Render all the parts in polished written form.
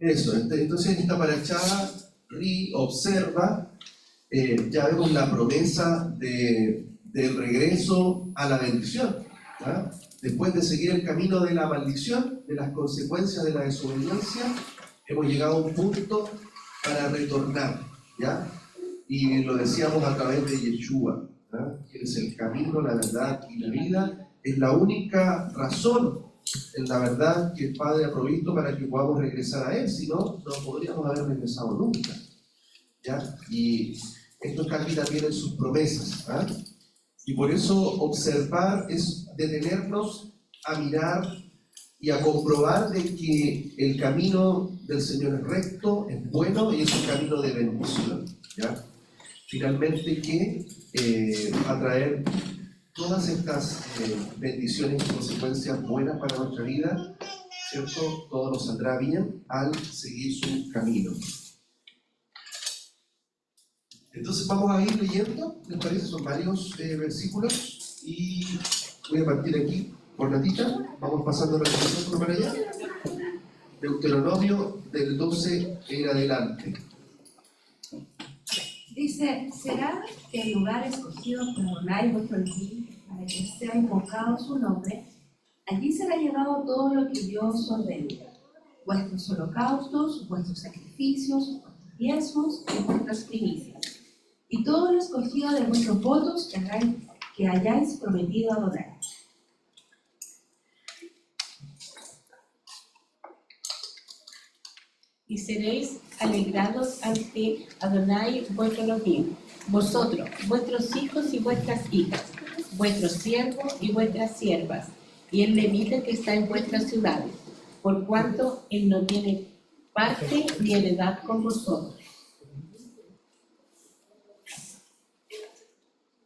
Eso, entonces en esta paraxá observa, ya vemos la promesa del regreso a la bendición, ¿ya? Después de seguir el camino de la maldición, de las consecuencias de la desobediencia, hemos llegado a un punto para retornar, ¿ya? Y lo decíamos a través de Yeshua, ¿ya? Que es el camino, la verdad y la vida. Es la única razón, en la verdad, que el Padre ha provisto para que podamos regresar a Él. Si no, no podríamos haber regresado nunca, ¿ya? Y esto está aquí también en sus promesas, ¿ya? Y por eso observar es detenernos a mirar y a comprobar de que el camino del Señor es recto, es bueno y es un camino de bendición, ¿ya? Finalmente que va a traer todas estas bendiciones y consecuencias buenas para nuestra vida, ¿cierto? Todo nos saldrá bien al seguir su camino. Entonces vamos a ir leyendo, ¿les parece? Son varios versículos y voy a partir aquí por la tita, vamos pasando la presentación por para allá. Deuteronomio del 12 en adelante. Dice, será que el lugar escogido por Adonai vuestro Elohim para que sea invocado su nombre, allí será llevado todo lo que yo os ordeno, vuestros holocaustos, vuestros sacrificios, vuestros diezmos y vuestras primicias, y todo lo escogido de vuestros votos que hayáis prometido a Adonai. Y seréis alegrados ante Adonai vuestro Elohim, vosotros, vuestros hijos y vuestras hijas, vuestros siervos y vuestras siervas, y el levita que está en vuestras ciudades, por cuanto él no tiene parte ni heredad con vosotros.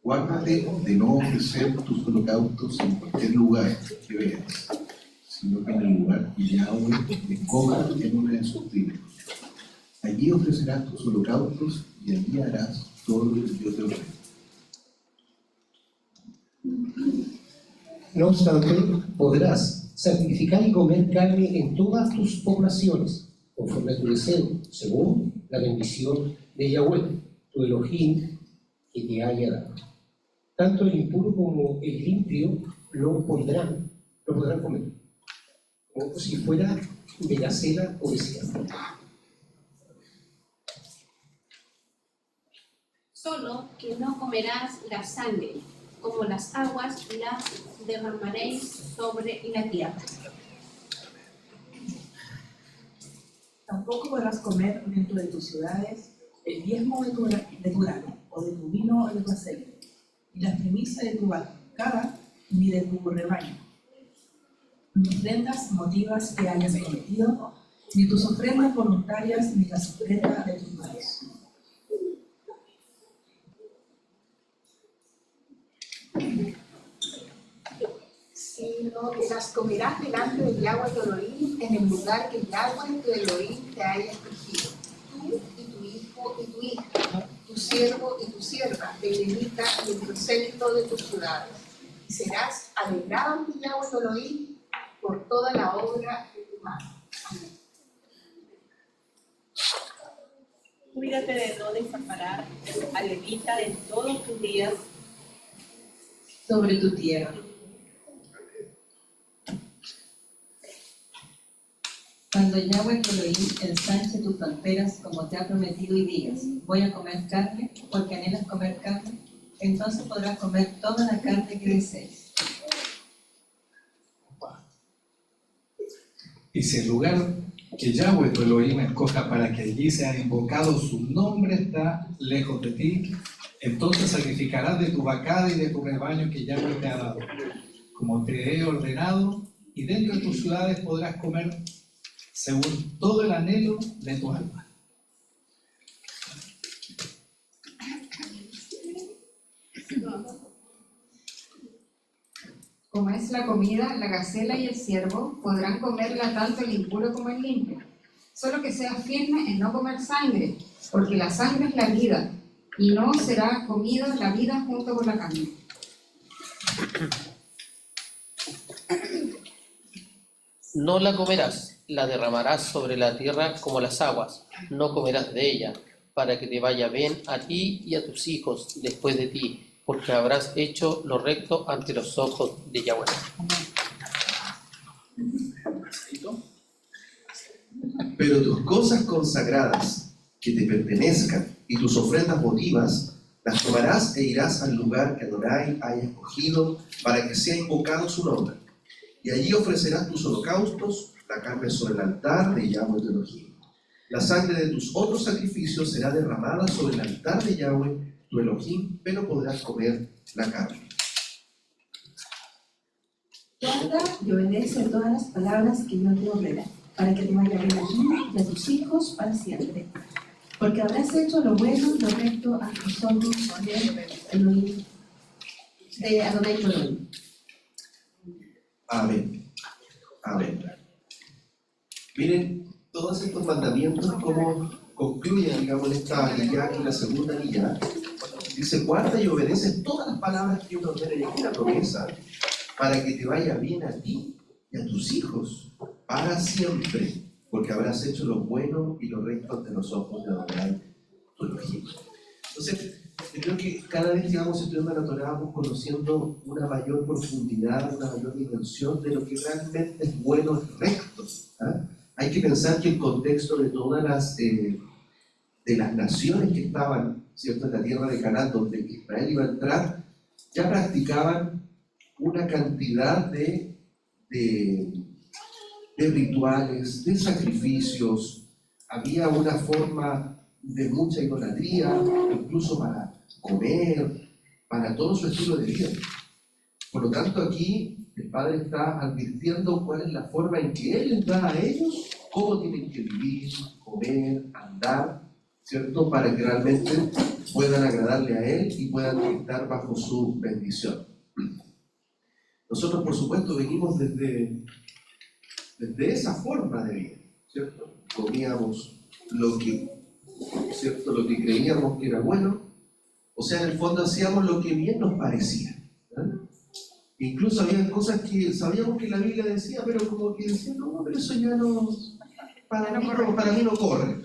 Guárdate de no ofrecer tus holocaustos en cualquier lugar que veas, sino que en el lugar que Yahweh escoja en una de sus tribus. Allí ofrecerás tus holocaustos y allí harás todo lo que yo te ordeno. No obstante, podrás sacrificar y comer carne en todas tus poblaciones, conforme a tu deseo, según la bendición de Yahweh, tu Elohim, que te haya dado. Tanto el impuro como el limpio lo podrán comer, como si fuera de gacela o de ciervo. Solo que no comerás la sangre, como las aguas las derramaréis sobre la tierra. Tampoco podrás comer dentro de tus ciudades el diezmo de tu grano, o de tu vino o de tu aceite, ni las primicias de tu vacada, ni de tu rebaño, ni ofrendas motivas que hayas cometido, ni tus ofrendas voluntarias, ni las ofrendas de tus manos. Sino que las comerás delante de Yahweh tu Elohim en el lugar que Yahweh tu Elohim te haya escogido, tú y tu hijo y tu hija, tu siervo y tu sierva, el levita y el prosélito de tus ciudades. Y serás alegrado ante Yahweh tu Elohim por toda la obra de tu mano. Amén. Cuídate de no desamparar al levita en todos tus días Sobre tu tierra. Cuando Yahweh tu Elohim ensanche tus fronteras como te ha prometido y digas, voy a comer carne, porque anhelas comer carne, entonces podrás comer toda la carne que desees. Y si el lugar que Yahweh tu Elohim escoja para que allí sea invocado su nombre está lejos de ti, entonces sacrificarás de tu vacada y de tu rebaño que Yahweh te ha dado, como te he ordenado, y dentro de tus ciudades podrás comer según todo el anhelo de tu alma. Como es la comida, la gacela y el ciervo podrán comerla tanto el impuro como el limpio. Solo que seas firme en no comer sangre, porque la sangre es la vida, y no será comida la vida junto con la carne. No la comerás, la derramarás sobre la tierra como las aguas, no comerás de ella, para que te vaya bien a ti y a tus hijos después de ti, porque habrás hecho lo recto ante los ojos de Yahweh. Pero tus cosas consagradas que te pertenezcan y tus ofrendas votivas las tomarás e irás al lugar que Adonai haya escogido para que sea invocado su nombre. Y allí ofrecerás tus holocaustos, la carne sobre el altar de Yahweh tu Elohim. La sangre de tus otros sacrificios será derramada sobre el altar de Yahweh tu Elohim, pero podrás comer la carne. Guarda y obedece todas las palabras que yo te ordeno, para que te vaya bien a ti y a tus hijos para siempre. Porque habrás hecho lo bueno y lo recto a tus ojos de Adonai tu Elohim. Amén. Amén. Miren, todos estos mandamientos, como concluyen, digamos, esta aliyá y la segunda aliyá. Dice, guarda y obedece todas las palabras que yo te ordeno. Y aquí una promesa, para que te vaya bien a ti y a tus hijos, para siempre, porque habrás hecho lo bueno y lo recto ante los ojos de Adonai tu Elohim. Entonces, yo creo que cada vez que vamos estudiando la Torá vamos conociendo una mayor profundidad, una mayor dimensión de lo que realmente es bueno y recto. ¿Ah? Hay que pensar que el contexto de todas las naciones que estaban, ¿cierto?, en la tierra de Canaán, donde Israel iba a entrar, ya practicaban una cantidad de rituales, de sacrificios. Había una forma de mucha idolatría, incluso para comer, para todo su estilo de vida. Por lo tanto, aquí el Padre está advirtiendo cuál es la forma en que Él les da a ellos cómo tienen que vivir, comer, andar, ¿cierto? Para que realmente puedan agradarle a Él y puedan estar bajo su bendición. Nosotros, por supuesto, venimos desde esa forma de vida, ¿cierto? Comíamos lo que, ¿cierto?, lo que creíamos que era bueno, o sea, en el fondo hacíamos lo que bien nos parecía, ¿eh? Incluso había cosas que sabíamos que la Biblia decía, pero como que decían, no, pero eso ya no, para mí no corre,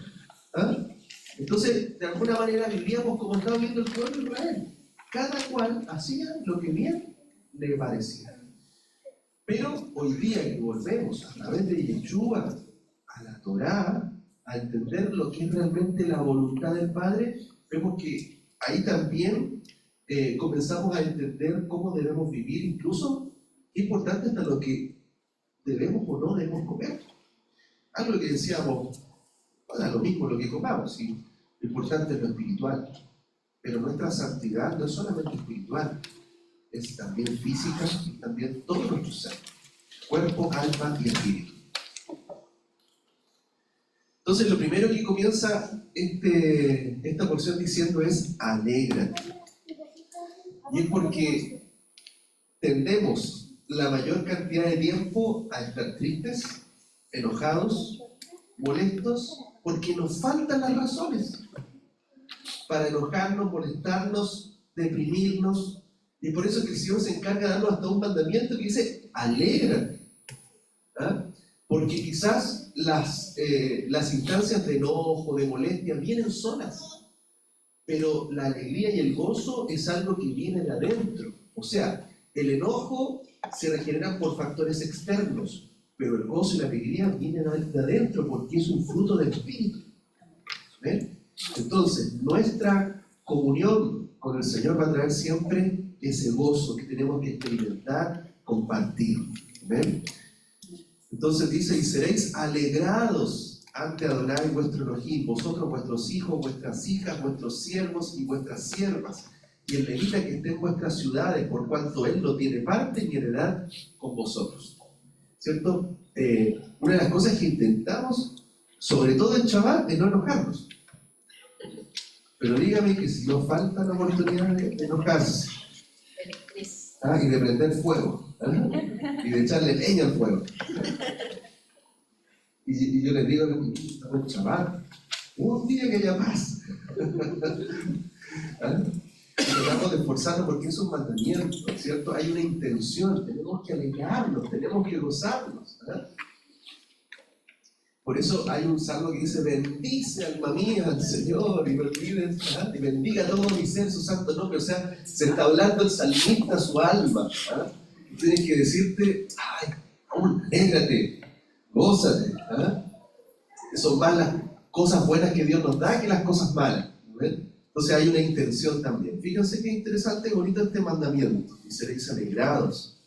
¿eh? Entonces, de alguna manera vivíamos como estaba viendo el pueblo de Israel, cada cual hacía lo que bien le parecía. Pero hoy día que volvemos a través de Yeshua a la Torá, a entender lo que es realmente la voluntad del Padre, vemos que ahí también comenzamos a entender cómo debemos vivir, incluso es importante hasta lo que debemos o no debemos comer. Algo que decíamos, bueno, lo mismo lo que comamos, ¿sí? Lo importante es lo espiritual, pero nuestra santidad no es solamente espiritual, es también física y también todo nuestro ser, cuerpo, alma y espíritu. Entonces, lo primero que comienza esta porción diciendo es alégrate. Y es porque tendemos la mayor cantidad de tiempo a estar tristes, enojados, molestos, porque nos faltan las razones para enojarnos, molestarnos, deprimirnos. Y por eso que el Señor se encarga de darnos hasta un mandamiento que dice, alégrate. ¿Ah? Porque quizás las instancias de enojo, de molestia, vienen solas. Pero la alegría y el gozo es algo que viene de adentro. O sea, el enojo se regenera por factores externos, pero el gozo y la alegría vienen de adentro porque es un fruto del Espíritu. ¿Ven? Entonces, nuestra comunión con el Señor va a traer siempre ese gozo que tenemos que experimentar, compartir. ¿Ven? Entonces dice, y seréis alegrados ante Adonai vuestro Elohim, vosotros, vuestros hijos, vuestras hijas, vuestros siervos y vuestras siervas, y el levita que esté en vuestras ciudades, por cuanto él no tiene parte ni heredad con vosotros. ¿Cierto? Una de las cosas que intentamos, sobre todo en Shabbat, es no enojarnos. Pero dígame que si nos falta la oportunidad de enojarse, y de prender fuego, y de echarle leña al fuego. Y yo les digo que estamos en Shabbat, un día que haya paz. Y tratamos de esforzarnos porque es un mandamiento, ¿cierto? Hay una intención, tenemos que alegrarnos, tenemos que gozarnos. Por eso hay un salmo que dice: bendice alma mía al Señor y no olvides, y bendiga todo mi ser su santo nombre. O sea, se está hablando el salmista a su alma. Y tienes que decirte: ay, alégrate, gózate. Son más las cosas buenas que Dios nos da que las cosas malas. Entonces hay una intención también. Fíjense qué interesante y bonito este mandamiento. Y seréis alegrados.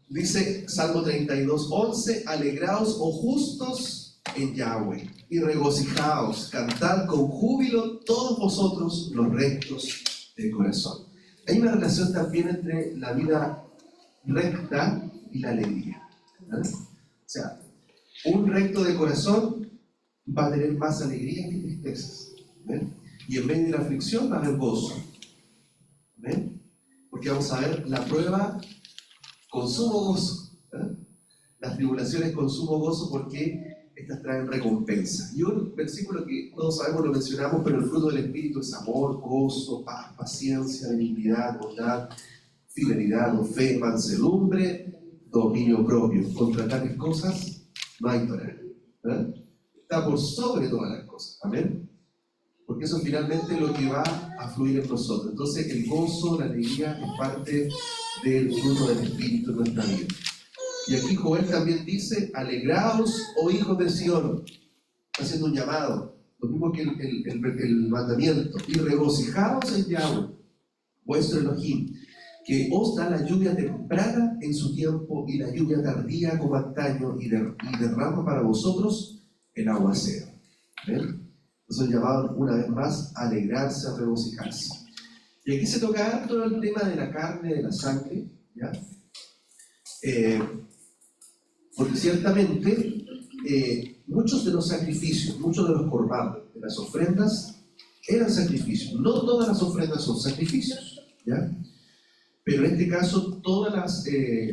Dice Salmo 32:11: alegraos, oh justos, en Yahweh, y regocijaos, cantad con júbilo todos vosotros los rectos de corazón. Hay una relación también entre la vida recta y la alegría. O sea, un recto de corazón va a tener más alegría que tristezas. Y en medio de la aflicción va a haber gozo. Porque vamos a ver la prueba con sumo gozo. Las tribulaciones con sumo gozo, porque estas traen recompensa. Y un versículo que todos sabemos, lo mencionamos, pero el fruto del Espíritu es amor, gozo, paz, paciencia, benignidad, bondad, fidelidad, fe, mansedumbre, dominio propio. Contra tales cosas no hay tolerancia. Está por sobre todas las cosas. Amén. Porque eso finalmente es lo que va a fluir en nosotros. Entonces el gozo, la alegría es parte del fruto del Espíritu en nuestra vida. Y aquí Joel también dice: alegraos, oh hijos de Sión. Está haciendo un llamado, lo mismo que el mandamiento. Y regocijaos en Yahweh, vuestro Elohim, que os da la lluvia temprana en su tiempo y la lluvia tardía como antaño, y derrama para vosotros el aguacero. ¿Ven? Entonces llamado una vez más a alegrarse, a regocijarse. Y aquí se toca todo el tema de la carne, de la sangre, ¿ya? Porque ciertamente muchos de los sacrificios, muchos de los corbanos, de las ofrendas, eran sacrificios. No todas las ofrendas son sacrificios, ¿ya? Pero en este caso, todos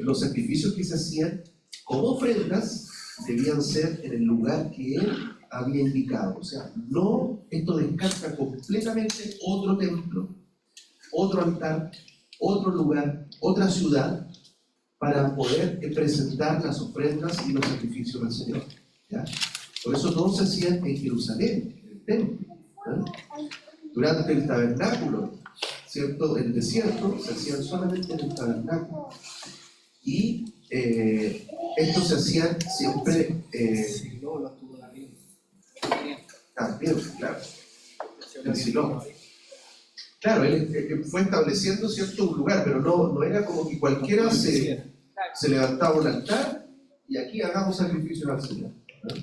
los sacrificios que se hacían como ofrendas debían ser en el lugar que él había indicado. O sea, no, esto descarta completamente otro templo, otro altar, otro lugar, otra ciudad, para poder presentar las ofrendas y los sacrificios al Señor, ¿ya? Por eso todos se hacían en Jerusalén, en el templo, ¿ya? Durante el tabernáculo, ¿cierto? El desierto se hacían solamente en el tabernáculo. Y esto se hacía siempre también, claro, el Silo. Claro, él fue estableciendo, ¿cierto?, un lugar, pero no era como que cualquiera se levantaba un altar y aquí hagamos sacrificios al Señor, ¿no?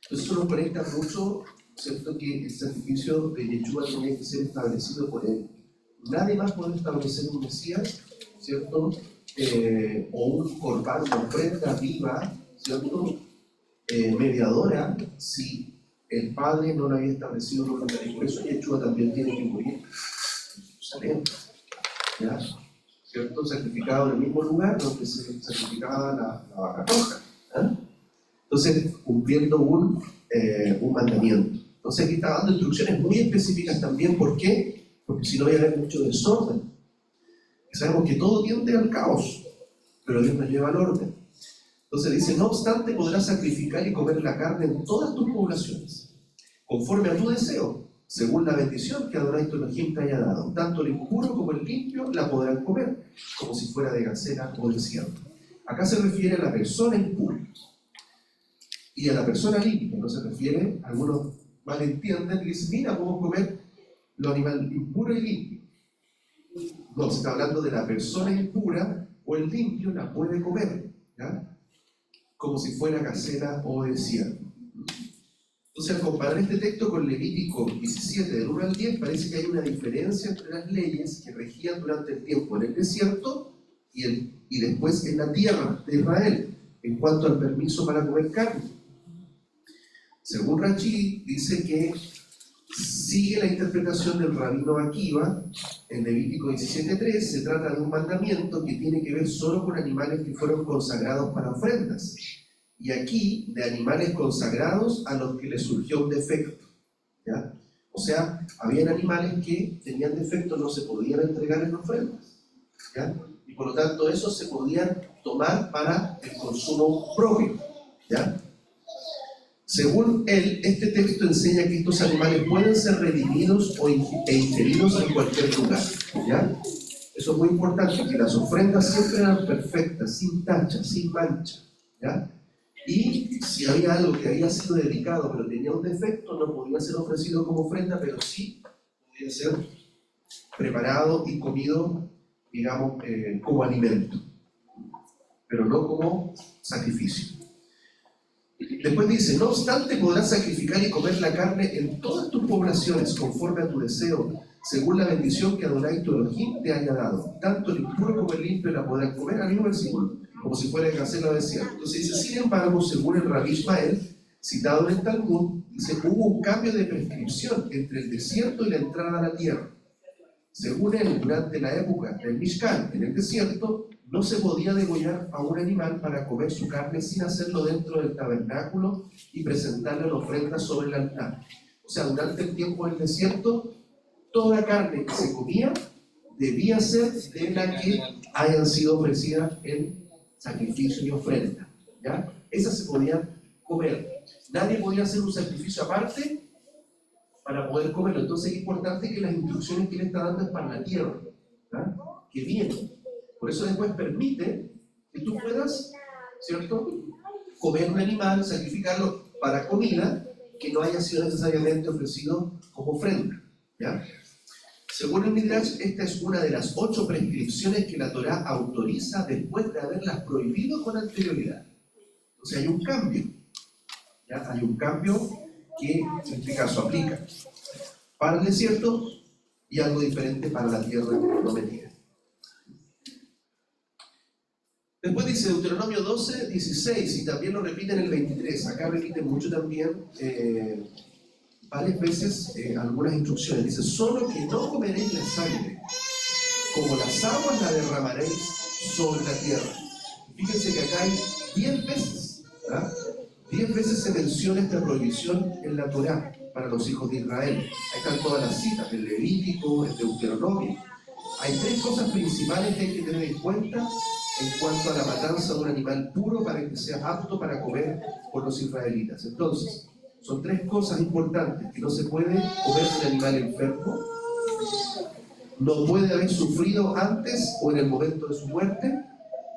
Entonces eso nos conecta mucho, ¿cierto?, que el sacrificio de Yeshua tenía que ser establecido por él. Nadie más puede establecer un Mesías, ¿cierto?, o un corbán, una ofrenda viva, ¿cierto?, mediadora, si el Padre no lo había establecido por el Por eso Yeshua también tiene que morir en Jerusalén, ¿ya? ¿Cierto? Sacrificado en el mismo lugar donde se sacrificaba la vaca roja, ¿eh? Entonces, cumpliendo un mandamiento. Entonces aquí está dando instrucciones muy específicas también. ¿Por qué? Porque si no va a haber mucho desorden. Y sabemos que todo tiende al caos, pero Dios nos lleva al orden. Entonces dice: no obstante, podrás sacrificar y comer la carne en todas tus poblaciones, conforme a tu deseo, según la bendición que Adonai tu Elohim te haya dado. Tanto el impuro como el limpio la podrán comer, como si fuera de gacela o de ciervo. Acá se refiere a la persona impura y a la persona limpia. No se refiere, algunos malentienden y dicen: mira, podemos comer los animales impuros y limpios. No, se está hablando de la persona impura, o el limpio la puede comer, ¿ya?, como si fuera gacela o de ciervo. Entonces, al comparar este texto con Levítico 17, del 1 al 10, parece que hay una diferencia entre las leyes que regían durante el tiempo en el desierto y después en la tierra de Israel, en cuanto al permiso para comer carne. Según Rashi, dice que sigue la interpretación del rabino Akiva en Levítico 17:3. Se trata de un mandamiento que tiene que ver solo con animales que fueron consagrados para ofrendas, y aquí de animales consagrados a los que les surgió un defecto, ¿ya? O sea, habían animales que tenían defectos, no se podían entregar en ofrendas, ¿ya? Y por lo tanto esos se podían tomar para el consumo propio, ¿ya? Según él, este texto enseña que estos animales pueden ser redimidos e ingeridos en cualquier lugar, ¿ya? Eso es muy importante, que las ofrendas siempre eran perfectas, sin tacha, sin mancha, ¿ya? Y si había algo que había sido dedicado pero tenía un defecto, no podía ser ofrecido como ofrenda, pero sí podía ser preparado y comido, digamos, como alimento, pero no como sacrificio. Después dice, no obstante podrás sacrificar y comer la carne en todas tus poblaciones, conforme a tu deseo, según la bendición que Adonai tu Elohim te haya dado. Tanto el impuro como el limpio la podrán comer, al mismo versículo, como si fuera gacela del desierto. Entonces dice, sin embargo, según el Rabí Ismael, citado en el Talmud, dice, hubo un cambio de prescripción entre el desierto y la entrada a la tierra. Según él, durante la época del Mishkan, en el desierto, no se podía degollar a un animal para comer su carne sin hacerlo dentro del tabernáculo y presentarle la ofrenda sobre el altar. O sea, durante el tiempo del desierto, toda carne que se comía debía ser de la que hayan sido ofrecidas en sacrificio y ofrenda, ¿ya? Esas se podían comer. Nadie podía hacer un sacrificio aparte para poder comerlo. Entonces es importante que las instrucciones que le está dando es para la tierra, ¿ya? Que viene. Por eso después permite que tú puedas, ¿cierto?, comer un animal, sacrificarlo para comida que no haya sido necesariamente ofrecido como ofrenda, ¿ya? Según el Midrash, esta es una de las 8 prescripciones que la Torá autoriza después de haberlas prohibido con anterioridad. O sea, hay un cambio, ¿ya? Hay un cambio que en este caso aplica para el desierto y algo diferente para la tierra prometida. Después dice Deuteronomio 12, 16, y también lo repite en el 23. Acá repite mucho también, varias veces, algunas instrucciones. Dice, solo que no comeréis la sangre, como las aguas la derramaréis sobre la tierra. Fíjense que acá hay 10 veces, ¿verdad? 10 veces se menciona esta prohibición en la Torá para los hijos de Israel. Ahí están todas las citas, el Levítico, el Deuteronomio. Hay 3 cosas principales que hay que tener en cuenta en cuanto a la matanza de un animal puro para que sea apto para comer por los israelitas. Entonces, son 3 cosas importantes: que no se puede comer un animal enfermo, no puede haber sufrido antes o en el momento de su muerte,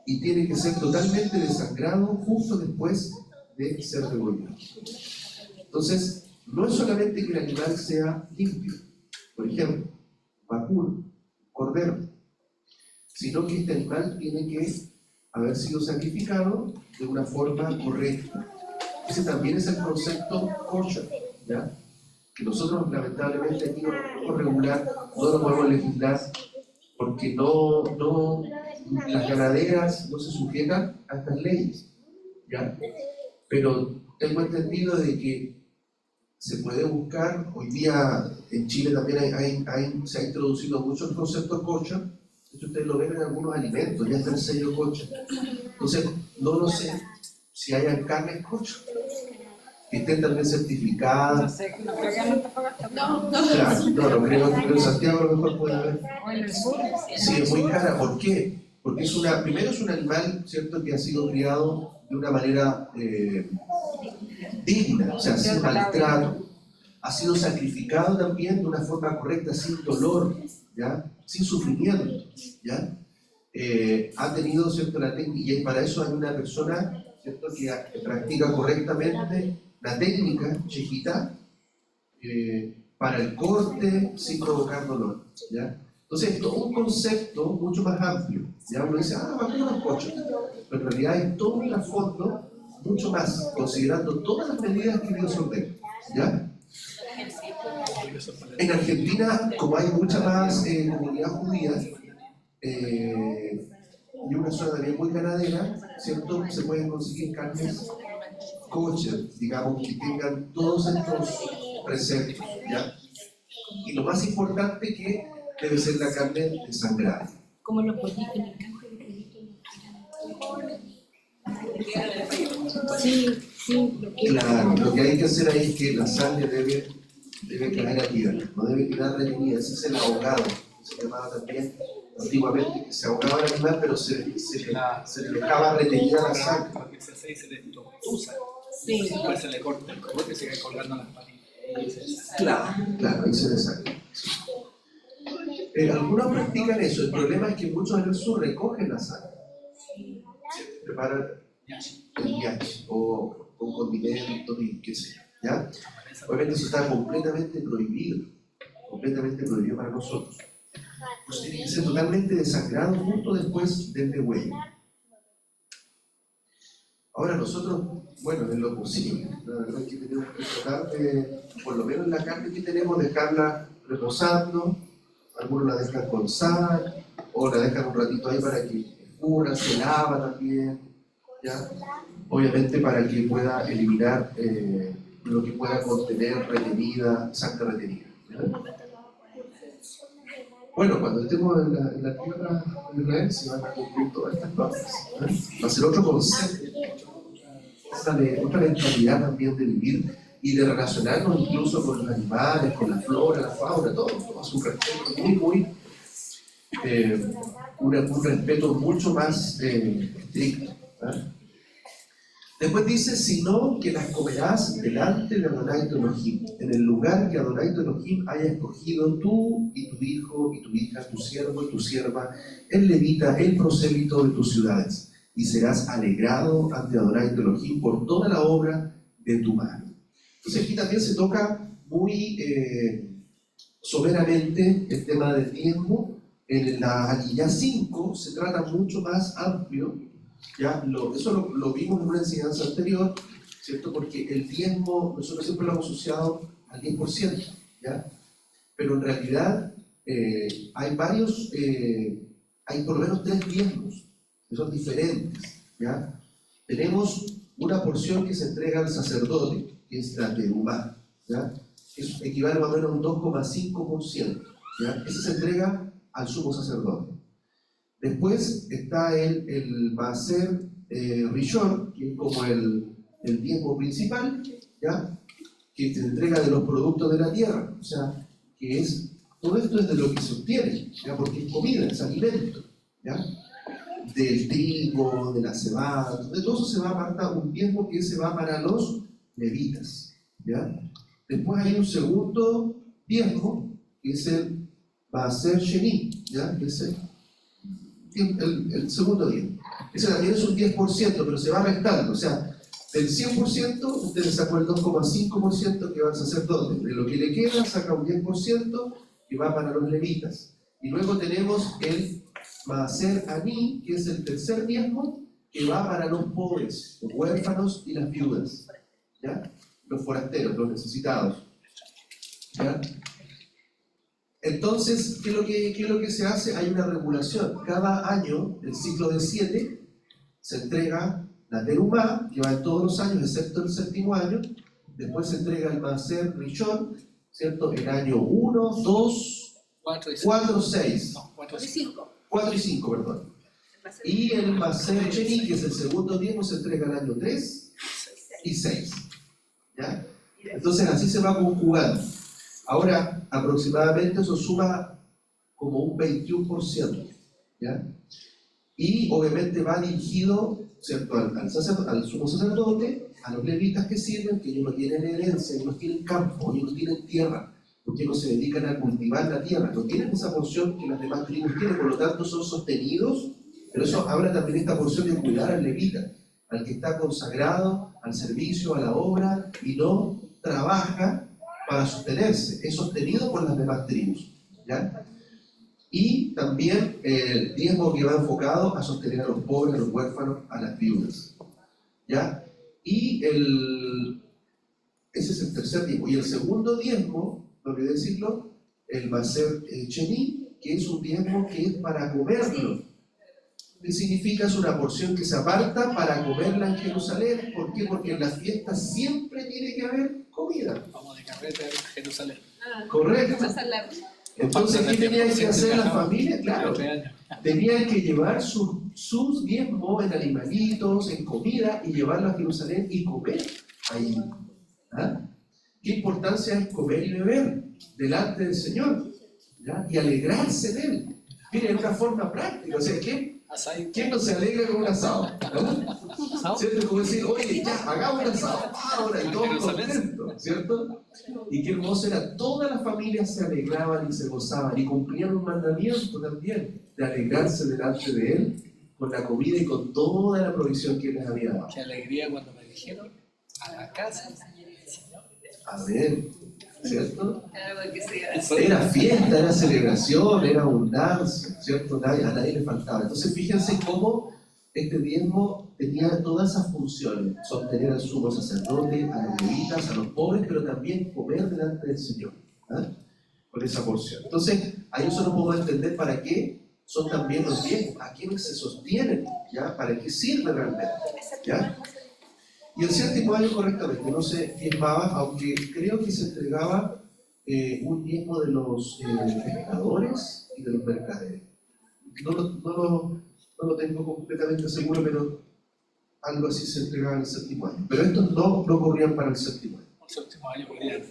y tiene que ser totalmente desangrado justo después de ser degollado. Entonces, no es solamente que el animal sea limpio, por ejemplo, vacuno, cordero, sino que este animal tiene que haber sido sacrificado de una forma correcta. Ese también es el concepto kosher, ¿ya? Que nosotros lamentablemente aquí no podemos regular, no lo podemos legislar, porque las ganaderas no se sujetan a estas leyes, ¿ya? Pero tengo entendido de que se puede buscar, hoy día en Chile también se ha introducido mucho el concepto kosher. Ustedes lo ven en algunos alimentos, ya está el sello kosher. Entonces, no lo sé si hayan carnes kosher que estén también certificadas. No sé, no creo que no te pagas Claro, no creo, pero en Santiago a lo mejor puede haber. O en el sur. Sí, es muy cara. ¿Por qué? Porque primero es un animal, ¿cierto?, que ha sido criado de una manera digna, o sea, sin maltrato. Ha sido sacrificado también de una forma correcta, sin dolor, ¿ya? Sin sufrimiento, ¿ya? Ha tenido, ¿cierto?, la técnica, y para eso hay una persona, ¿cierto?, que practica correctamente la técnica shejitá para el corte sin provocar dolor, ¿ya? Entonces, es todo un concepto mucho más amplio, ¿ya? Uno dice, vacuno los cochos, pero en realidad hay todo un trasfondo mucho más, considerando todas las medidas que Dios ordena, ¿ya? En Argentina, como hay mucha más comunidad judía, y una zona también muy ganadera, ¿cierto?, se pueden conseguir carnes kosher, digamos, que tengan todos estos preceptos, ¿ya? Y lo más importante que debe ser la carne desangrada. Como los pollitos en el campo. Sí. Claro, lo que hay que hacer ahí es que la sangre debe quedar aquí, no debe quedar retenida. Ese es el ahogado, se llamaba también antiguamente, que se ahogaba el animal, pero se le dejaba retenida la sangre. Porque se hace y se destusa. Sí. Después se le corta el cogote y se queda colgando las patitas. Claro, ahí se le saca. Algunos practican eso, el problema es que muchos en el sur recogen la sangre. Se preparan el yachi o con condimentos y qué sé yo, ¿ya? Obviamente eso está completamente prohibido para nosotros. Pues tiene que ser totalmente desangrado justo después del degüello. Ahora nosotros, bueno, en lo posible, la verdad es que tenemos que tratar de, por lo menos la carne que tenemos, dejarla reposando. Algunos la dejan con sal, o la dejan un ratito ahí para que escurra, se lava también, ¿ya? Obviamente para que pueda eliminar lo que pueda contener sangre retenida, ¿ya? Bueno, cuando estemos en la tierra de Israel se van a cumplir todas estas cosas, ¿eh? Va a ser otro concepto, otra mentalidad también de vivir y de relacionarnos incluso con los animales, con la flora, la fauna, todo a su respeto, un respeto mucho más estricto, ¿eh? Después dice, sino que las comerás delante de Adonai tu Elohim, en el lugar que Adonai tu Elohim haya escogido tú y tu hijo y tu hija, tu siervo y tu sierva, el levita, el prosélito de tus ciudades, y serás alegrado ante Adonai tu Elohim por toda la obra de tu mano. Entonces aquí también se toca muy soberanamente el tema del diezmo. En la Aquillá 5 se trata mucho más amplio. ¿Ya? Eso lo vimos en una enseñanza anterior, ¿cierto? Porque el diezmo nosotros siempre lo hemos asociado al 10%, ¿ya? Pero en realidad hay por lo menos 3 diezmos que son diferentes, ¿ya? Tenemos una porción que se entrega al sacerdote, que es la terumá, ¿ya? Eso equivale más o menos a un 2,5%, ¿ya? Ese se entrega al sumo sacerdote. Después está el Maaser Rishon, que es como el diezmo principal, ¿ya? Que se entrega de los productos de la tierra, o sea, que es, todo esto es de lo que se obtiene, ¿ya? Porque es comida, es alimento, ¿ya? Del trigo, de la cebada, de todo eso se va a apartar un diezmo que se va para los levitas, ¿ya? Después hay un segundo diezmo, que es el Maaser Sheni, ¿ya? Que es el segundo diezmo. Ese también es un 10%, pero se va restando, o sea, del 100% usted le sacó el 2,5% que va al sacerdote, de lo que le queda saca un 10% que va para los levitas. Y luego tenemos el Maaser Ani, que es el tercer diezmo, que va para los pobres, los huérfanos y las viudas, ¿ya? Los forasteros, los necesitados, ¿ya? Entonces, ¿qué es lo que se hace? Hay una regulación. Cada año, el ciclo de 7, se entrega la terumá, que va en todos los años, excepto el séptimo año. Después se entrega el Maaser Rishon, ¿cierto? El año 1, 2, 4, 6. No, 4 y 5, perdón. Y el Maaser Sheni, que es el segundo diezmo, se entrega el año 3 y 6. ¿Ya? Entonces, así se va conjugando. Ahora, aproximadamente eso suma como un 21%, ¿ya? Y obviamente va dirigido, ¿cierto? al sumo sacerdote, a los levitas que sirven, que ellos no tienen herencia, ellos no tienen campo, ellos no tienen tierra, porque ellos se dedican a cultivar la tierra, no tienen esa porción que las demás tribus tienen, por lo tanto son sostenidos, pero eso habla también de esta porción de cuidar al levita, al que está consagrado al servicio, a la obra, y no trabaja para sostenerse, es sostenido por las demás tribus, ¿ya? Y también el diezmo que va enfocado a sostener a los pobres, a los huérfanos, a las viudas, ¿ya? Y ese es el tercer diezmo. Y el segundo diezmo, no olvidé decirlo, el Maaser Sheni, que es un diezmo que es para comerlo. ¿Qué significa? Es una porción que se aparta para comerla en Jerusalén. ¿Por qué? Porque en las fiestas siempre tiene que haber comida. Vamos de carrete a Jerusalén. Correcto. Entonces, ¿qué tenían que hacer las familias? Claro, tenían que llevar sus diezmos en animalitos, en comida, y llevarlo a Jerusalén y comer ahí. ¿Ah? ¿Qué importancia es comer y beber delante del Señor? ¿Ya? Y alegrarse de Él. Mire, en una forma práctica, o sea, ¿quién no se alegra con un asado? ¿No? ¿Cierto? Como decir, oye, ya, hagamos un asado, ahora, y todos contentos, ¿cierto? Y qué hermoso era, todas las familias se alegraban y se gozaban, y cumplían un mandamiento también, de alegrarse delante de Él, con la comida y con toda la provisión que les había dado. Qué alegría cuando me dijeron, a la casa. Amén. ¿Cierto? Era fiesta, era celebración, era abundancia, ¿cierto? A nadie le faltaba. Entonces fíjense cómo este diezmo tenía todas esas funciones: sostener al sumo sacerdote, a los levitas, a los pobres, pero también comer delante del Señor, ¿ah? Con esa porción. Entonces ahí nosotros podemos entender para qué son también los diezmos, a quiénes se sostienen, ¿ya? Para qué sirve realmente, ¿ya? Y el séptimo año correctamente no se diezmaba, aunque creo que se entregaba un diezmo de los pescadores y de los mercaderes. No lo tengo completamente seguro, pero algo así se entregaba en el séptimo año. Pero estos no corrían para el séptimo año. El séptimo año podían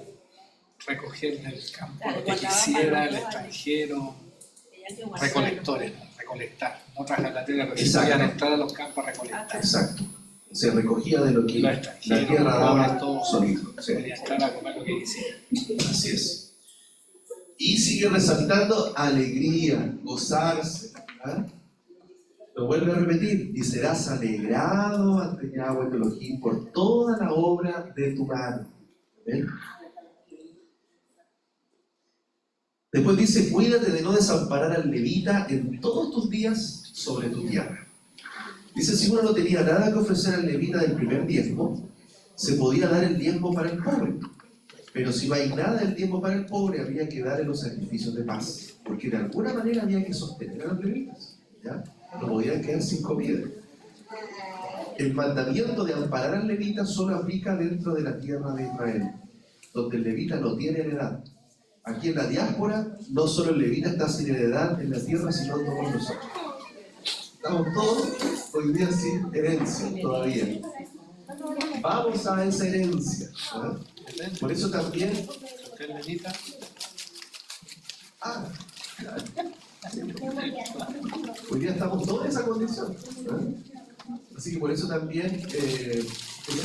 recoger del campo lo que quisiera el extranjero, recolectores, recolectar. No trajes la tierra, pero podían entrar a los campos a recolectar. Exacto. Se recogía de lo que la tierra daba solito. Podía entrar a comer lo que quisiera. Así es. Y sigue resaltando alegría, gozarse. ¿Ah? Lo vuelve a repetir: y serás alegrado ante Yahweh tu Elohim por toda la obra de tu mano. ¿Ven? Después dice: cuídate de no desamparar al levita en todos tus días sobre tu tierra. Dice: si uno no tenía nada que ofrecer al levita del primer diezmo, se podía dar el diezmo para el pobre. Pero si no hay nada del diezmo para el pobre, había que darle los sacrificios de paz, porque de alguna manera había que sostener a los levitas, ¿ya? No podían quedar sin comida. El mandamiento de amparar al levita solo aplica dentro de la tierra de Israel, donde el levita no tiene heredad. Aquí en la diáspora, no solo el levita está sin heredad en la tierra, sino todos nosotros. Estamos todos hoy día sin herencia todavía. Vamos a esa herencia, ¿verdad? Por eso también hoy día estamos todos en esa condición, ¿verdad? Así que por eso también este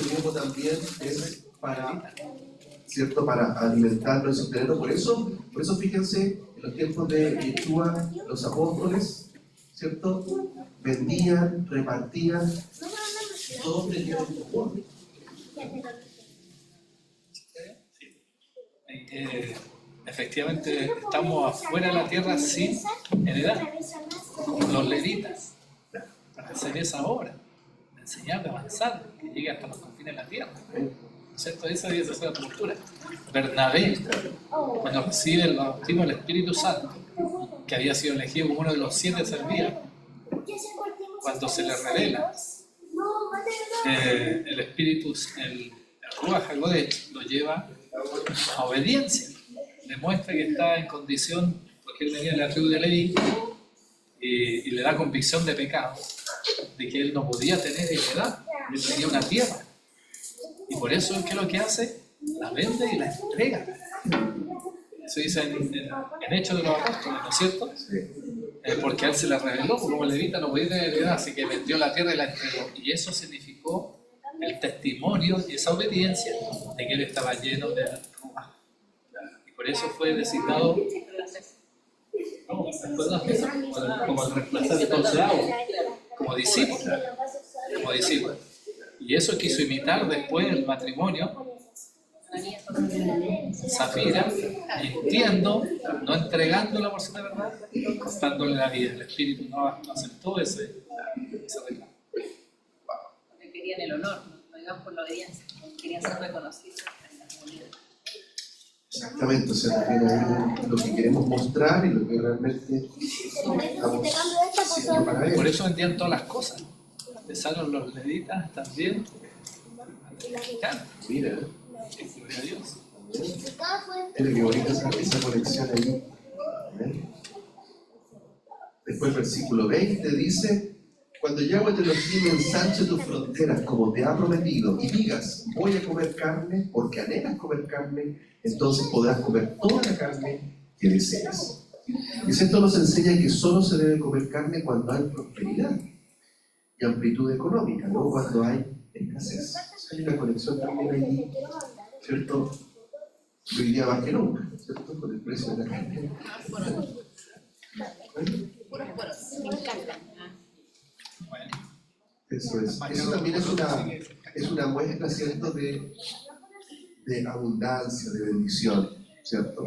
tiempo también es para, ¿cierto? Para alimentarnos y sostenernos. Por eso fíjense, en los tiempos de Yeshua, los apóstoles, ¿cierto? Vendían, repartían, todos tenían un común. Efectivamente, estamos afuera de la tierra sin heredad, los levitas, para hacer esa obra, de enseñar, de avanzar, que llegue hasta los confines de la tierra. ¿Cierto? Esa es la cultura. Bernabé, cuando recibe el bautismo del Espíritu Santo, que había sido elegido como uno de los 7 servías, cuando se le revela el Espíritu, el Ruach HaKodesh lo lleva a obediencia, demuestra que está en condición, porque él venía de la tribu de Leví, y le da convicción de pecado, de que él no podía tener heredad, él tenía una tierra, y por eso es que lo que hace, la vende y la entrega. Eso dice en Hechos de los Apóstoles, ¿no es cierto? Porque a él se le reveló, como levita no podía tener heredad, así que vendió la tierra y la entregó, y eso significó el testimonio y esa obediencia de que él estaba lleno de Ruach. Y por eso fue designado como el reemplazante como discípulo. Y eso quiso imitar después el matrimonio. Zafira, mintiendo, no entregando la porción de verdad, costándole la vida. El Espíritu no aceptó ese reclamo. Porque querían el honor, no iban por la obediencia, querían ser reconocidos en la comunidad. Exactamente, o sea, también ahí lo que queremos mostrar y lo que realmente estamos haciendo para él. Por eso vendían todas las cosas. Empezaron los levitas también a predicar. Mira, gloria a Dios. Mira qué bonita esa conexión ahí. Después el versículo 20 dice: cuando Yahweh te Elohim ensanche tus fronteras como te ha prometido y digas, voy a comer carne porque anhelas comer carne, entonces podrás comer toda la carne que deseas. Dice, esto nos enseña que solo se debe comer carne cuando hay prosperidad y amplitud económica, no cuando hay escasez. Hay una conexión también allí, ¿cierto? Hoy día más que nunca, ¿cierto? Con el precio de la carne. Me encanta. Eso es. Eso también es una muestra, ¿cierto?, de abundancia, de bendición, ¿cierto?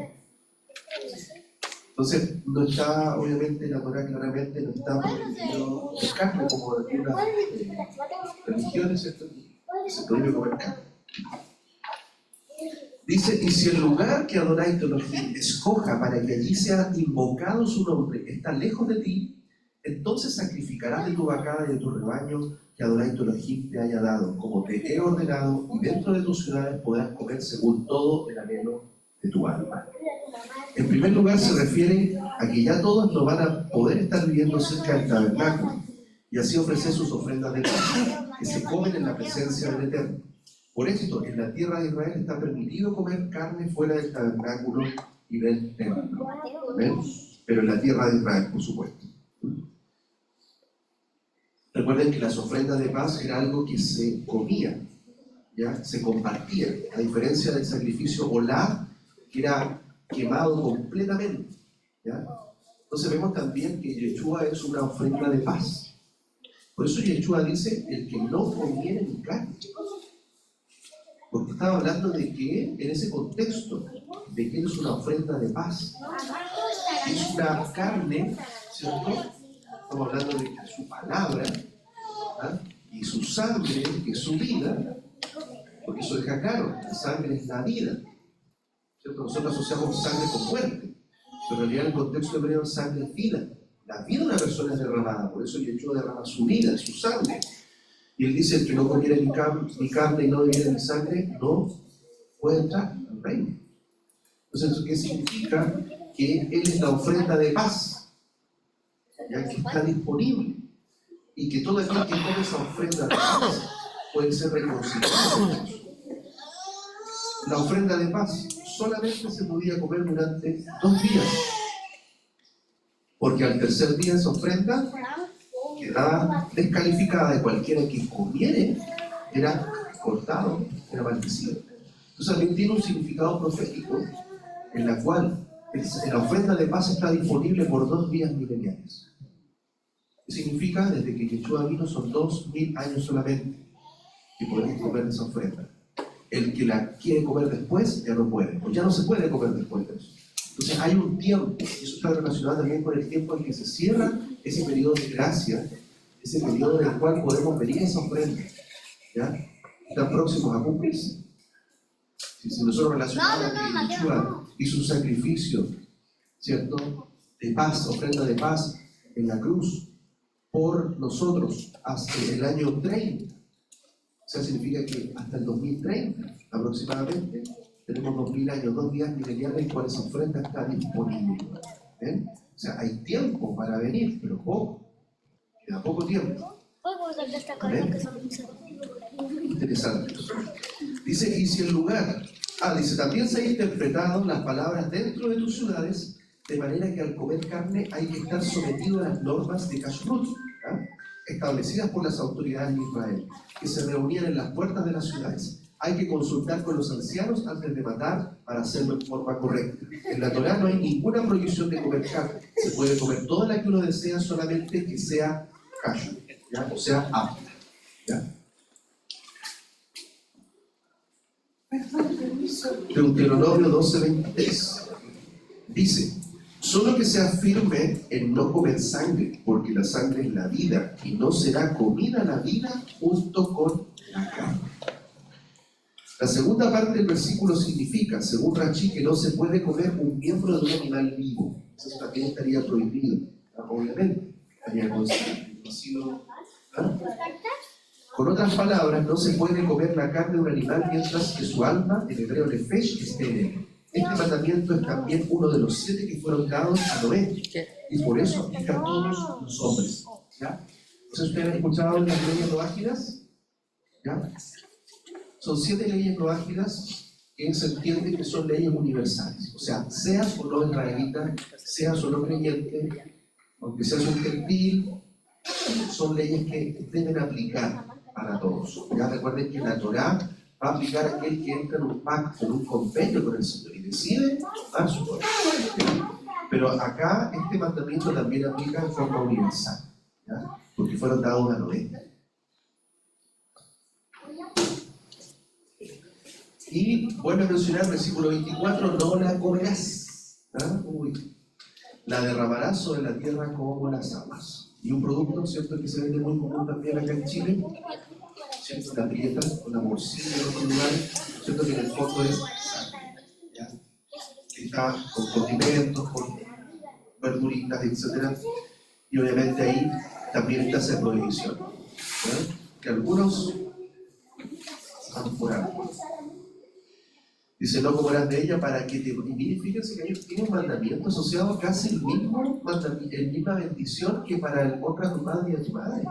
Entonces, no está, obviamente, la Torá claramente no está prohibido el carne, como en algunas religiones, ¿cierto? Se prohíbe comer carne. Dice, y si el lugar que Adonai tu Elohim escoja para que allí sea invocado su nombre está lejos de ti, entonces sacrificarás de tu vacada y de tu rebaño que Adonai tu Elohim te haya dado, como te he ordenado, y dentro de tus ciudades podrás comer según todo el anhelo de tu alma. En primer lugar se refiere a que ya todos no van a poder estar viviendo cerca del tabernáculo y así ofrecer sus ofrendas de paz, que se comen en la presencia del Eterno. Por esto, en la tierra de Israel está permitido comer carne fuera del tabernáculo y del templo. ¿Ven? Pero en la tierra de Israel, por supuesto. Recuerden que las ofrendas de paz era algo que se comía, ¿ya? Se compartía, a diferencia del sacrificio olá, que era quemado completamente, ¿ya? Entonces vemos también que Yeshua es una ofrenda de paz. Por eso Yeshua dice, el que no comiere mi carne. Porque estaba hablando de que, en ese contexto, de que él es una ofrenda de paz. Es una carne, ¿cierto? Estamos hablando de su palabra, ¿ah? Y su sangre, que es su vida, porque eso deja claro, la sangre es la vida. ¿Cierto? Nosotros asociamos sangre con muerte, pero en realidad en el contexto hebreo sangre es vida. La vida de una persona es derramada, por eso Yeshua derrama su vida, su sangre. Y él dice, el que no comiera mi carne y no bebiera mi sangre, no puede entrar al reino. Entonces, ¿qué significa? Que él es la ofrenda de paz, ya que está disponible. Y que todo aquel que come esa ofrenda de paz puede ser reconciliado. La ofrenda de paz solamente se podía comer durante 2 días. Porque al tercer día esa ofrenda quedaba descalificada, de cualquiera que comiere era cortado, era maldecido. Entonces también tiene un significado profético en la cual la ofrenda de paz está disponible por 2 días mileniales. ¿Qué significa? Desde que Yeshua vino son 2000 años solamente que podemos comer esa ofrenda. El que la quiere comer después ya no puede, o ya no se puede comer después de eso. Entonces hay un tiempo, y eso está relacionado también con el tiempo en que se cierra ese periodo de gracia, ese periodo en el cual podemos venir esa ofrenda, ¿ya? Están próximos a cumplirse. Si nosotros relacionamos que Yeshua hizo un sacrificio, ¿cierto?, de paz, ofrenda de paz en la cruz por nosotros hasta el año 30, o sea, significa que hasta el 2030 aproximadamente tenemos 2000 años, 2 días mileniales en cuales esa ofrenda está disponible. ¿Ven? O sea, hay tiempo para venir, pero poco. Queda poco tiempo. ¿Ven? Interesante. Dice, y si el lugar... dice, también se han interpretado las palabras dentro de tus ciudades, de manera que al comer carne hay que estar sometido a las normas de Kashrut, establecidas por las autoridades de Israel, que se reunían en las puertas de las ciudades. Hay que consultar con los ancianos antes de matar para hacerlo en forma correcta. En la Torá no hay ninguna prohibición de comer carne. Se puede comer toda la que uno desea, solamente que sea kasher, ¿ya? O sea, apta, ¿ya? Deuteronomio 12:23 dice, solo que sea firme en no comer sangre, porque la sangre es la vida, y no será comida la vida junto con la carne. La segunda parte del versículo significa, según Rashi, que no se puede comer un miembro de un animal vivo. Eso también estaría prohibido, obviamente. Estaría conocido. Con otras palabras, no se puede comer la carne de un animal mientras que su alma, en hebreo nefesh, esté en él. Este mandamiento es también uno de los 7 que fueron dados a Noé, y por eso aplica a todos los hombres. ¿Ya? Entonces, ¿ustedes han escuchado las leyes noágidas? ¿Ya? Son 7 leyes noágidas que se entiende que son leyes universales. O sea, seas o no israelita, seas o no creyente, aunque seas un gentil, son leyes que deben aplicar para todos. Ya recuerden que la Torá va a aplicar a aquel que entra en un pacto, en un convenio con el Señor y decide dar su Torá. Pero acá este mandamiento también aplica en forma universal, ¿ya? Porque fueron dados a Noé. Y vuelve a mencionar el versículo 24, no la comerás. ¿Ah? La derramarás sobre la tierra como las aguas. Y un producto, ¿cierto?, que se vende muy común también acá en Chile, ¿cierto?, la prieta o la morcilla en otros lugares, ¿cierto?, que en el fondo es sangre, ¿ya? Que está con condimentos, con verduritas, etc. Y obviamente ahí también está esa prohibición, ¿ya? Que algunos van por algo. Dice, no comerás de ella para que te... Y miren, fíjense que ellos tienen un mandamiento asociado casi el mismo, la misma bendición que para el honra a tu padre y a tu madre.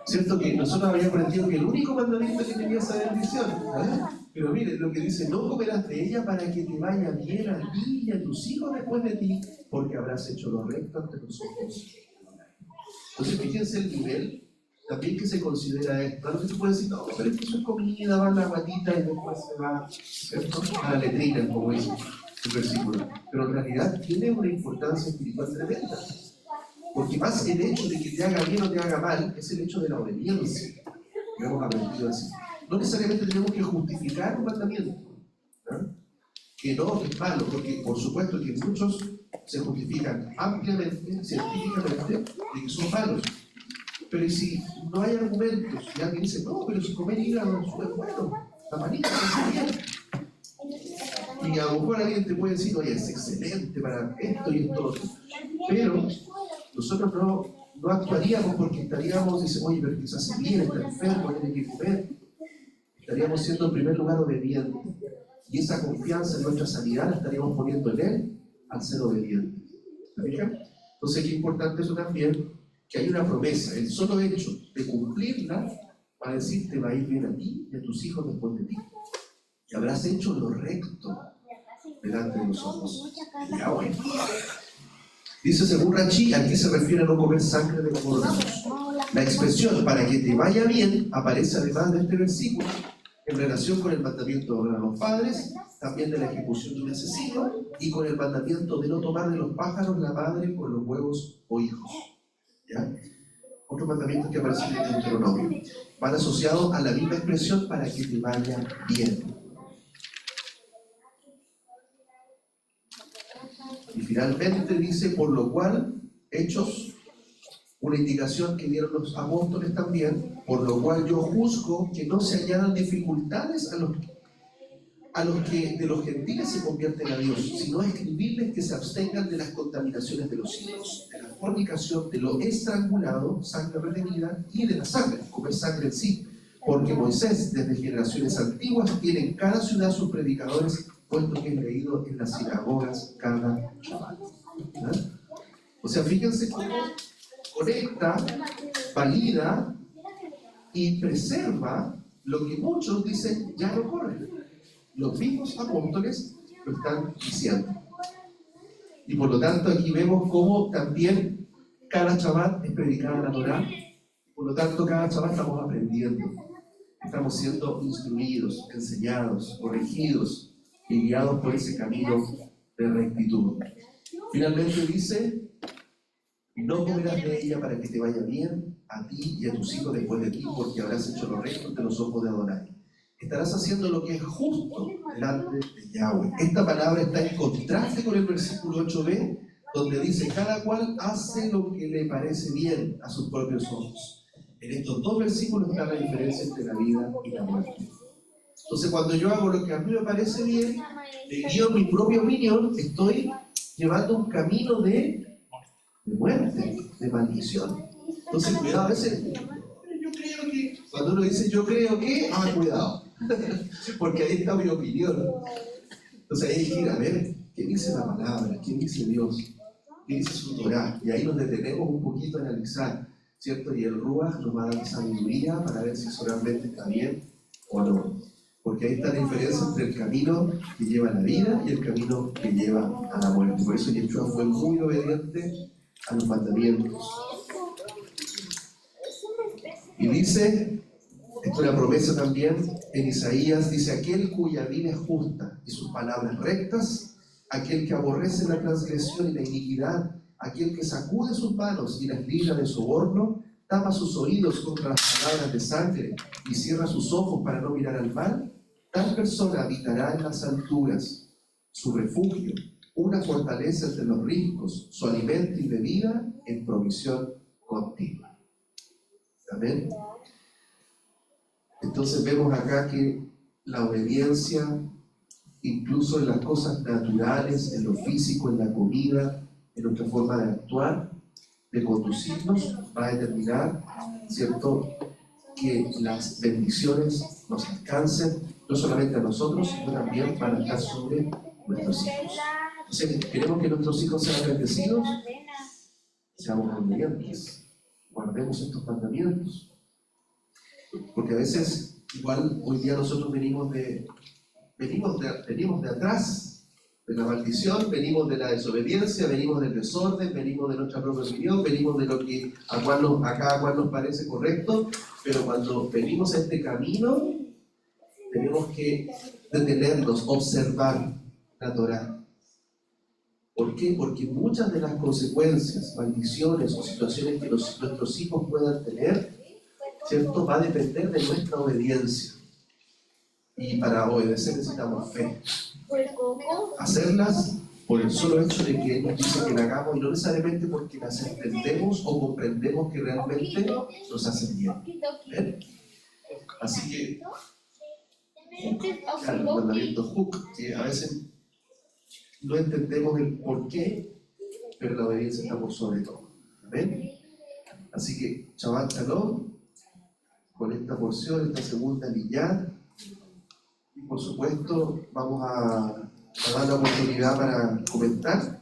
Cierto que nosotros habíamos aprendido que el único mandamiento que tenía esa bendición, ¿verdad? Pero miren lo que dice, no comerás de ella para que te vaya bien a ti y a tus hijos después de ti, porque habrás hecho lo recto ante los ojos. Entonces fíjense el nivel también que se considera esto. Entonces tú puedes decir, no, pero es que eso es comida, va a la guatita y después se va, ¿cierto?, a la letrina, como dice el versículo. Pero en realidad tiene una importancia espiritual tremenda. Porque más el hecho de que te haga bien o te haga mal es el hecho de la obediencia. Lo hemos aprendido así. No necesariamente tenemos que justificar un mandamiento, ¿no? Que no es malo, porque por supuesto que muchos se justifican ampliamente, científicamente, de que son malos. Pero si no hay argumentos y alguien dice, no, pero si comer hígado es bueno, la manita es bien. Y a lo mejor alguien te puede decir, oye, es excelente para esto y esto otro. Pero nosotros no actuaríamos porque estaríamos, dice, oye, pero que se hace bien, está enfermo, tiene que comer. Estaríamos siendo en primer lugar obedientes. Y esa confianza en nuestra sanidad la estaríamos poniendo en él al ser obedientes. ¿Se fijan? Entonces, qué importante eso también, que hay una promesa. El solo hecho de cumplirla va a decir, te va a ir bien a ti y a tus hijos después de ti. Y habrás hecho lo recto delante de los ojos de Yahweh. Dice según Rachi, ¿a qué se refiere a no comer sangre de corderitos? La expresión para que te vaya bien aparece además de este versículo en relación con el mandamiento de honrar a los padres, también de la ejecución de un asesino y con el mandamiento de no tomar de los pájaros la madre con los huevos o hijos. ¿Ya? Otros mandamientos que aparecen en el Deuteronomio van asociados a la misma expresión para que te vaya bien. Y finalmente dice, por lo cual, Hechos, una indicación que dieron los apóstoles también, por lo cual yo juzgo que no se añadan dificultades a los que de los gentiles se convierten a Dios, sino a escribirles que se abstengan de las contaminaciones de los ídolos, de la fornicación, de lo estrangulado, sangre retenida, y de la sangre, comer sangre en sí, porque Moisés, desde generaciones antiguas, tiene en cada ciudad sus predicadores, puesto que es leído en las sinagogas cada Shabbat. O sea, fíjense cómo conecta, valida y preserva lo que muchos dicen ya no corre. Los mismos apóstoles lo están diciendo. Y por lo tanto aquí vemos cómo también cada Shabbat es predicada la Torá. Por lo tanto cada Shabbat estamos aprendiendo. Estamos siendo instruidos, enseñados, corregidos y guiados por ese camino de rectitud. Finalmente dice, no comerás de ella para que te vaya bien a ti y a tus hijos después de ti, porque habrás hecho lo recto ante los ojos de Adonai. Estarás haciendo lo que es justo delante de Yahweh. Esta palabra está en contraste con el versículo 8b, donde dice, cada cual hace lo que le parece bien a sus propios ojos. En estos dos versículos está la diferencia entre la vida y la muerte. Entonces, cuando yo hago lo que a mí me parece bien, guío mi propia opinión, estoy llevando un camino de muerte, de maldición. Entonces, cuidado, a veces, yo creo que, cuando uno dice yo creo que, cuidado, porque ahí está mi opinión. Entonces, ahí hay que ir a ver qué dice la palabra, qué dice Dios, qué dice su Torá, y ahí nos detenemos un poquito a analizar, ¿cierto? Y el Ruach nos va a dar sabiduría para ver si eso realmente está bien o no. Porque ahí está la diferencia entre el camino que lleva a la vida y el camino que lleva a la muerte. Por eso Yeshua fue muy obediente a los mandamientos. Y dice, esto es una promesa también en Isaías, dice, aquel cuya vida es justa y sus palabras rectas, aquel que aborrece la transgresión y la iniquidad, aquel que sacude sus manos y las libra de soborno, tapa sus oídos contra las palabras de sangre y cierra sus ojos para no mirar al mal, tal persona habitará en las alturas, su refugio, una fortaleza entre los ricos, su alimento y bebida en provisión continua. Amén. Entonces vemos acá que la obediencia, incluso en las cosas naturales, en lo físico, en la comida, en nuestra forma de actuar, de conducirnos, va a determinar, ¿cierto?, que las bendiciones nos alcancen, no solamente a nosotros, sino también para estar sobre nuestros hijos. Entonces, queremos que nuestros hijos sean bendecidos, seamos obedientes, guardemos estos mandamientos. Porque a veces, igual hoy día nosotros venimos de atrás, de la maldición, venimos de la desobediencia, venimos del desorden, venimos de nuestra propia opinión, venimos de lo que a cada cual nos parece correcto, pero cuando venimos a este camino, tenemos que detenernos, observar la Torá. ¿Por qué? Porque muchas de las consecuencias, maldiciones o situaciones que nuestros hijos puedan tener, ¿cierto?, va a depender de nuestra obediencia. Y para obedecer necesitamos fe. Hacerlas por el solo hecho de que Él nos dice que la hagamos y no necesariamente porque las entendemos o comprendemos que realmente nos hacen bien. ¿Ven? Así que, el mandamiento Huk, que a veces no entendemos el por qué, pero la obediencia está por sobre todo. ¿Ven? Así que, Shabbat Shalom, con esta porción, esta segunda liyá, y por supuesto vamos a dar la oportunidad para comentar